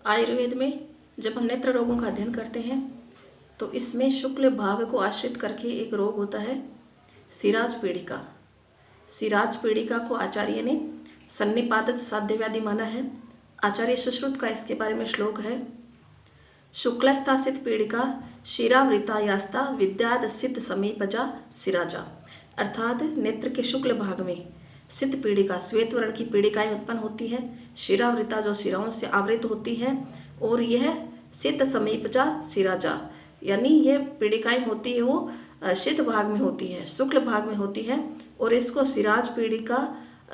आयुर्वेद में जब हम नेत्र रोगों का अध्ययन करते हैं तो इसमें शुक्ल भाग को आश्रित करके एक रोग होता है सिराज पीड़िका। सिराज पीड़िका को आचार्य ने सन्निपातक साध्य व्याधि माना है। आचार्य सुश्रुत का इसके बारे में श्लोक है, शुक्लस्थासित पीड़िका शिरावृता यास्ता विद्याद सिद्ध समीपजा सिराजा। अर्थात नेत्र के शुक्ल भाग में सिद्ध पीड़िका श्वेत वर्ण की पीड़िकाएं उत्पन्न होती है। शिरावृता जो शिराओं से आवृत होती है और यह सिद्ध समीपजा सिराजा, यानी ये पीड़िकाएं होती है वो सिद्ध भाग में होती है, शुक्ल भाग में होती है और इसको सिराज पीड़िका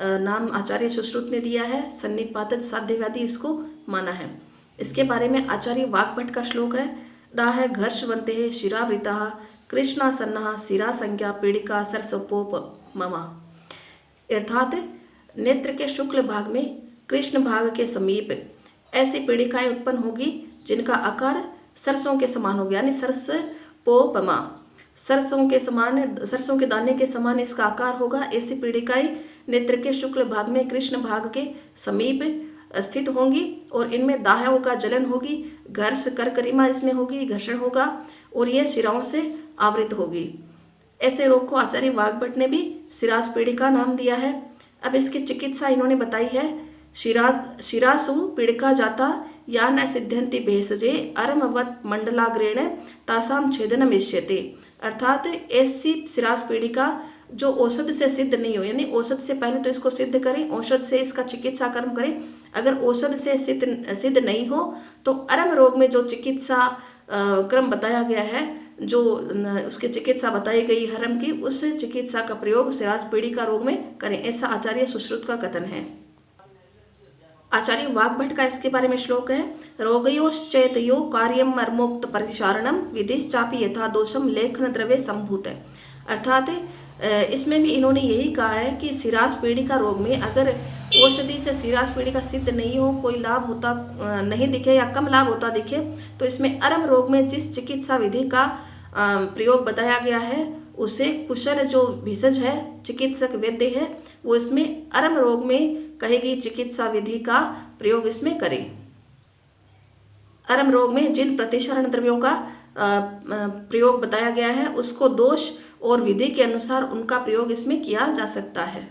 नाम आचार्य सुश्रुत ने दिया है। सन्निपातक साध्य व्याधि इसको माना है। इसके बारे में आचार्य वाग्भट का श्लोक है, दाह घर्षवंते है शिरावृता कृष्णासन्ना सिरा संज्ञा पीड़िका सरसपोप ममा। अर्थात नेत्र के शुक्ल भाग में कृष्ण भाग के समीप ऐसी पीड़िकाएं उत्पन्न होगी जिनका आकार सरसों के समान होगा, यानी सरस पोपमा, सरसों के समान, सरसों के दाने के समान इसका आकार होगा। ऐसी पीड़िकाएं नेत्र के शुक्ल भाग में कृष्ण भाग के समीप स्थित होंगी और इनमें दाह होगा, जलन होगी, घर्ष करकरिमा इसमें होगी, घर्षण होगा और यह शिराओं से आवृत होगी। ऐसे रोग को आचार्य वाग्भट ने भी सिराज पीड़िका नाम दिया है। अब इसकी चिकित्सा इन्होंने बताई है, शिरासु पीड़िका जाता या न सिद्ध्यंति भेषजे अरमवत मंडलाग्रेण तासाम छेदनम इष्यते। अर्थात ऐसी सिराज पीड़िका जो औषध से सिद्ध नहीं हो, यानी औषध से पहले तो इसको सिद्ध करें, औषध से इसका चिकित्सा कर्म करें। अगर औषध से सिद्ध नहीं हो तो अरम रोग में जो चिकित्सा क्रम बताया गया है, जो उसकी चिकित्सा बताई गई हरम की, उस चिकित्सा का प्रयोग सिराज पीड़िका रोग में करें, ऐसा आचार्य सुश्रुत का कथन है। आचार्य वाग्भट का इसके बारे में श्लोक है, रोगयोश्चैतयो कार्यम मर्मोक्त परिचारणम विधिश्चापि यथा दोषम लेखन द्रव्य संभूत है। अर्थात इसमें भी इन्होंने यही कहा है कि सिराज पीड़िका रोग में अगर औषधि से सिराज पीड़िका सिद्ध नहीं हो, कोई लाभ होता नहीं दिखे या कम लाभ होता दिखे, तो इसमें अरम रोग में जिस चिकित्सा विधि का प्रयोग बताया गया है उसे कुशल जो भिषज है, चिकित्सक वैद्य है, वो इसमें अरम रोग में कहेगी चिकित्सा विधि का प्रयोग इसमें करें। अरम रोग में जिन प्रतिशरण द्रव्यों का प्रयोग बताया गया है उसको दोष और विधि के अनुसार उनका प्रयोग इसमें किया जा सकता है।